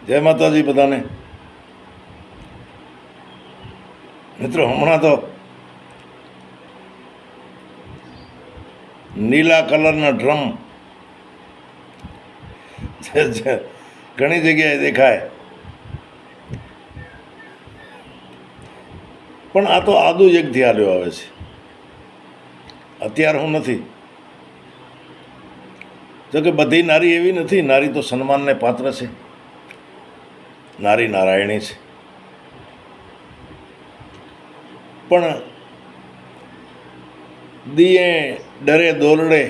જય માતાજી બધાને. મિત્રો, હમણાં તો નીલા કલરના ડ્રમ ઘણી જગ્યાએ દેખાય, પણ આ તો આદુ યજ્ઞથી હાલ્યો આવે છે. અત્યાર હું નથી, જોકે બધી નારી એવી નથી. નારી તો સન્માનને પાત્ર છે, નારી નારાયણી છે. પણ દીએ ડરે દોલડે,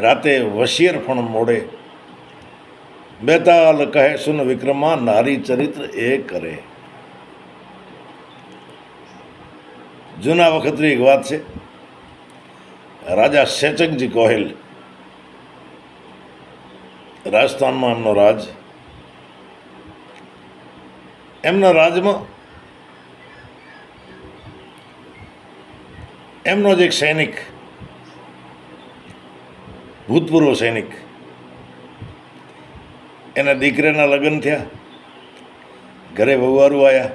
રાતે વશિયર પણ મોડે, બેતાલ કહે સુન વિક્રમા, નારી ચરિત્ર એ કરે. જૂના વખતની એક વાત છે. રાજા શેચકજી ગોહિલ, રાજસ્થાનમાં એમનો રાજ. એમના રાજમાં એમનો જ એક સૈનિક, ભૂતપૂર્વ સૈનિક, એના દીકરાના લગ્ન થયા, ઘરે વહુવારું આવ્યા,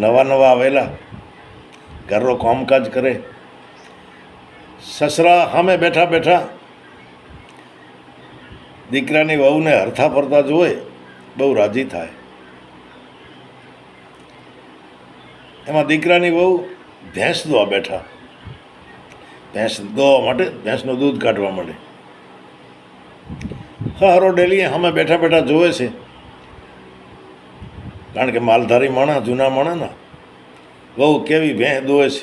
નવા નવા આવેલા, ઘરનો કામકાજ કરે. સસરા સામે બેઠા બેઠા દીકરાની વહુને હરતા ફરતા જોવે, બહુ રાજી થાય. એમાં દીકરાની વહુ ભેંસ દોવા બેઠા, ભેંસ દોવા માટે, ભેંસનું દૂધ કાઢવા માટે. હારો ડેલીએ સામે બેઠા બેઠા જોવે છે, કારણ કે માલધારી માણસ, જૂના માણસના વહુ કેવી ભેંસ દોવે છે.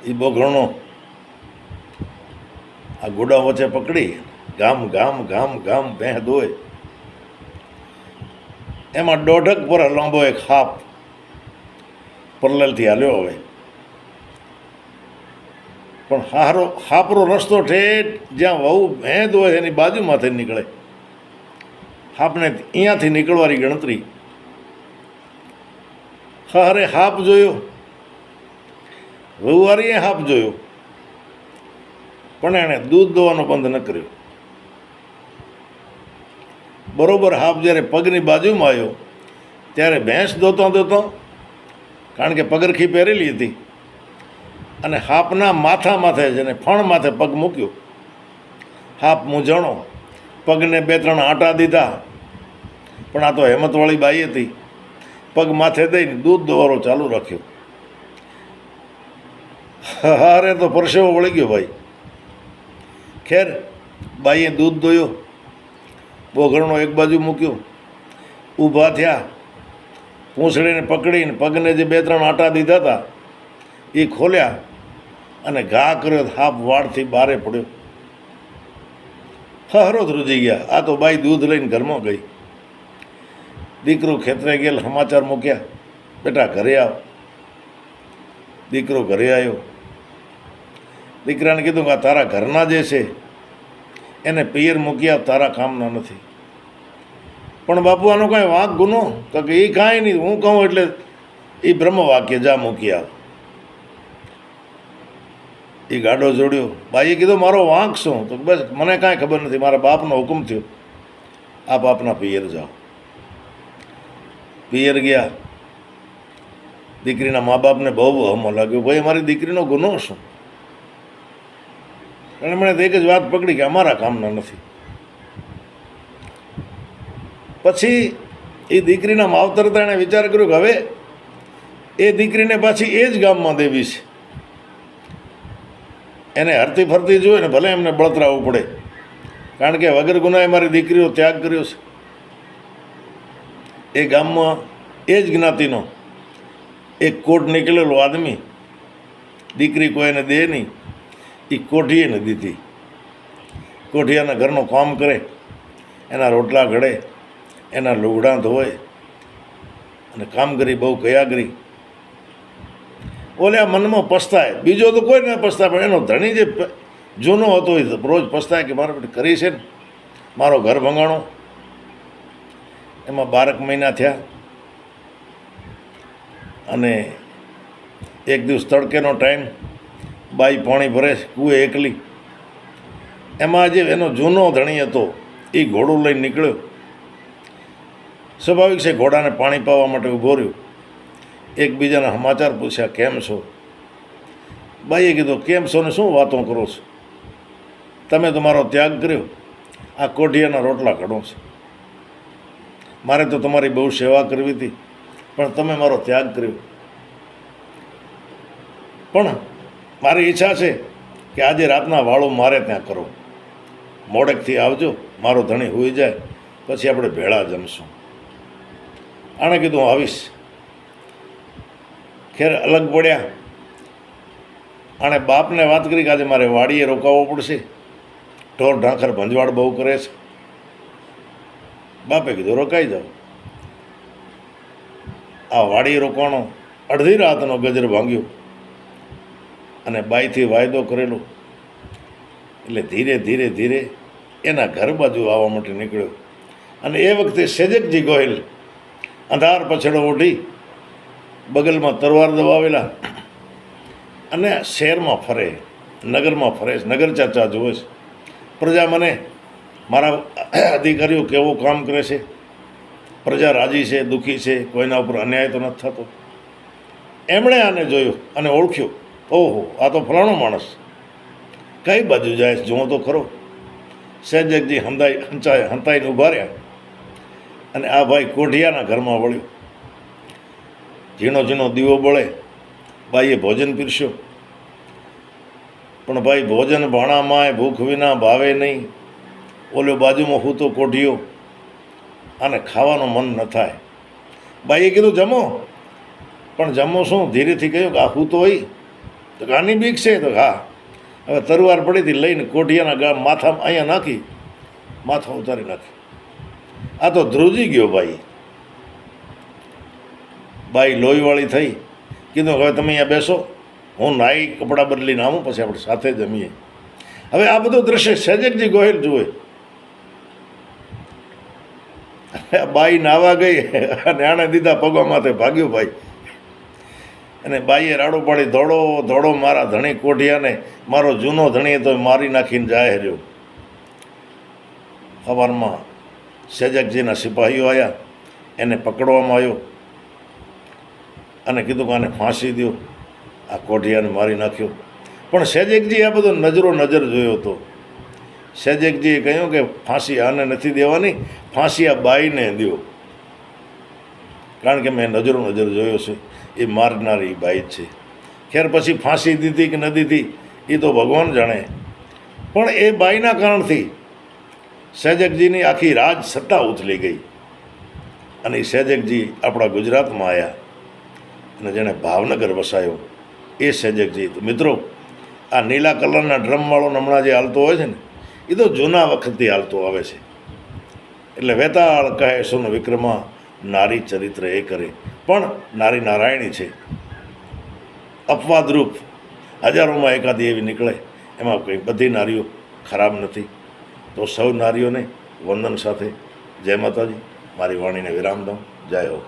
એ બોઘણો આ ગોડા વચ્ચે પકડી ગામ ગામ ગામ ગામ ભેંસ દોય. એમાં 1.5 પર લાંબો એક હાપ પરલેલથી હાલ્યો હોય, પણ હાપરો રસ્તો ઠેઠ જ્યાં વહુ ભેંસ દોય એની બાજુમાંથી નીકળે. હાપને અહીંયાથી નીકળવાની ગણતરી. હારે હાપ જોયો, વહુવારીએ હાપ જોયો, પણ એણે દૂધ દોવાનો બંધ ન કર્યો. બરોબર હાપ જ્યારે પગની બાજુમાં આવ્યો ત્યારે ભેંસ દોતો દોતો, કારણ કે પગરખી પહેરેલી હતી, અને હાપના માથા માથે, જેને ફણ માથે પગ મૂક્યો. હાપ મૂંઝાણો, પગને 2-3 આંટા દીધા, પણ આ તો હેમતવાળી બાઈ હતી. પગ માથે દઈને દૂધ દોવાનો ચાલુ રાખ્યો. હારે તો પરસેવો વળી ગયો ભાઈ. ખેર, બાઈએ દૂધ દોયો, બોઘરનો એક બાજુ મૂક્યો, ઊભા થયા, પૂંછડીને પકડીને પગને જે 2-3 આંટા દીધા હતા એ ખોલ્યા અને ઘા કર્યો. હાપ વાળથી બારે પડ્યો. હરો ધ્રુજી ગયા. આ તો બાઈ દૂધ લઈને ઘરમાં ગઈ. દીકરો ખેતરે ગયેલ, સમાચાર મૂક્યા, બેટા ઘરે આવ. દીકરો ઘરે આવ્યો. દીકરાને કીધું કે આ તારા ઘરના જે છે એને પિયર મૂક્યા, તારા કામના નથી. પણ બાપુ, આનો કાંઈ વાંક ગુનો? તો કે એ કાંઈ નહીં, હું કહું એટલે એ બ્રહ્મ વાક્ય, જા મૂકી આવ. એ ગાડો જોડ્યો. બાઈએ કીધું મારો વાંક શું? તો બસ મને કાંઈ ખબર નથી, મારા બાપનો હુકમ થયો, આપ આપના પિયર જાઓ. પિયર ગયા. દીકરીના મા બાપને બહુ હમો લાગ્યો, ભાઈ અમારી દીકરીનો ગુનો શું? અને મને તો એક જ વાત પકડી કે અમારા કામના નથી. પછી એ દીકરીના માવતરતા એણે વિચાર કર્યો કે હવે એ દીકરીને પાછી એ જ ગામમાં દેવી છે. એને હરતી ફરતી જોઈએ ને ભલે એમને બળતરાવવું પડે, કારણ કે વગર ગુનાએ મારી દીકરીઓ ત્યાગ કર્યો છે. એ ગામમાં એ જ જ્ઞાતિનો એક કોટ નીકળેલો આદમી, દીકરી કોઈને દે નહીં, એ કોઠીએ ને દીધી. કોઠિયાના ઘરનું કામ કરે, એના રોટલા ઘડે, એના લુગડાં ધોય, અને કામગરી બહુ કયાગરી. ઓલે આ મનમાં પસ્તાય, બીજો તો કોઈ ના પસ્તાય, પણ એનો ધણી જે જૂનો હતો એ રોજ પસ્તાય કે મારે કરી છે ને, મારો ઘર ભંગાણો. એમાં 12 મહિના થયા, અને એક દિવસ તડકેનો ટાઈમ, બાઈ પાણી ભરે કૂએ એકલી. એમાં જે એનો જૂનો ધણી હતો એ ઘોડું લઈને નીકળ્યો. સ્વાભાવિક છે, ઘોડાને પાણી પાવા માટે ઊભો રહ્યો. એકબીજાના સમાચાર પૂછ્યા, કેમ છો? બાઈએ કીધું, કેમ છો ને શું વાતો કરો છો? તમે તમારો ત્યાગ કર્યો, આ કોઢિયાના રોટલા ઘડો છે. મારે તો તમારી બહુ સેવા કરવી હતી, પણ તમે મારો ત્યાગ કર્યો. પણ મારી ઈચ્છા છે કે આજે રાતના વાળો મારે ત્યાં કરો. મોડેકથી આવજો, મારો ધણી હોઈ જાય પછી આપણે ભેળા જમશું. આણે કીધું, હું આવીશ. ખેર અલગ પડ્યા. આણે બાપને વાત કરી કે આજે મારે વાડીએ રોકાવવો પડશે, ઢોર ઢાંખર ભંજવાડ બહુ કરે છે. બાપે કીધું, રોકાઈ જાઓ. આ વાડીએ રોકાણો અડધી રાતનો ગજર ભાંગ્યો અને બાઈથી વાયદો કરેલો. એટલે ધીરે ધીરે ધીરે એના ઘર બાજુ આવવા માટે નીકળ્યો. અને એ વખતે સેજકજી ગોહિલ અંધાર પછડો ઉઠી, બગલમાં તરવાર દબાવેલા અને શહેરમાં ફરે, નગરમાં ફરે છે. નગર ચર્ચા જુએ છે. પ્રજા મને, મારા અધિકારીઓ કેવો કામ કરે છે, પ્રજા રાજી છે, દુઃખી છે, કોઈના ઉપર અન્યાય તો નથી થતો. એમણે આને જોયો અને ઓળખ્યો, ઓહો, આ તો ફલાણો માણસ. કઈ બાજુ જાય છે જુઓ તો ખરો. સહેજકજી હંતાઈને ઊભા રહ્યા અને આ ભાઈ કોઢિયાના ઘરમાં વળ્યો. ઝીણો ઝીણો દીવો બળે. ભાઈએ ભોજન પીરસ્યો, પણ ભાઈ ભોજન ભાણામાંય ભૂખ વિના ભાવે નહીં. ઓલો બાજુમાં હું તો કોઢિયો, આને ખાવાનું મન ન થાય. ભાઈએ કીધું, જમો. પણ જમો શું? ધીરેથી કહ્યું કે આ હું તો હોય તો આની બીક છે. તો હા, હવે તરવાર પડી હતી, લઈને કોઢિયાના માથા અહીંયા નાખી, માથા ઉતારી નાખી. આ તો ધ્રુજી ગયો ભાઈ. બાઈ લોહીવાળી થઈ. કીધું, હવે તમે અહીંયા બેસો, હું નાઈ કપડાં બદલીને આવું, પછી આપણે સાથે જમીએ. હવે આ બધું દ્રશ્ય સહેજકજી ગોહિલ જુએ. બાઈ નાવા ગઈ અને આણે દીધા પગવા માથે, ભાગ્યો ભાઈ. અને બાઈએ રાડો પાડી, દોડો દોડો, મારા ધણી કોઢિયાને, મારો જૂનો ધણી તો મારી નાખીને જાય રહ્યો. સવારમાં સહેજકજીના સિપાહીઓ આવ્યા, એને પકડવામાં આવ્યો અને કીધું કે આને ફાંસી દો, આ કોઢિયાને મારી નાખ્યો. પણ સહેજકજી આ બધો નજરો નજર જોયો હતો. સહેજકજીએ કહ્યું કે ફાંસી આને નથી દેવાની, ફાંસી આ બાઈને દો, કારણ કે મેં નજરો નજર જોયો છે, એ મારનારી બાઈ જ છે. ખેર પછી ફાંસી દીધી કે ન દીધી એ તો ભગવાન જાણે. પણ એ બાઈના કારણથી સહેજકજીની આખી રાજ સત્તા ઉથલી ગઈ. અને એ સહેજકજી આપણા ગુજરાતમાં આવ્યા અને જેણે ભાવનગર વસાયો એ સહેજકજી. તો મિત્રો, આ નીલા કલરના ડ્રમવાળો હમણાં જે હાલતો હોય છે ને, એ તો જૂના વખતથી હાલતો આવે છે. એટલે વેતાળ કહે સુન વિક્રમા, નારી ચરિત્ર એ કરે. પણ નારી નારાયણી છે. અપવાદરૂપ હજારોમાં એકાદી એવી નીકળે, એમાં કંઈ બધી નારીઓ ખરાબ નથી. તો સૌ નારીઓને વંદન સાથે જય માતાજી. મારી વાણીને વિરામ દઉં. જય હો.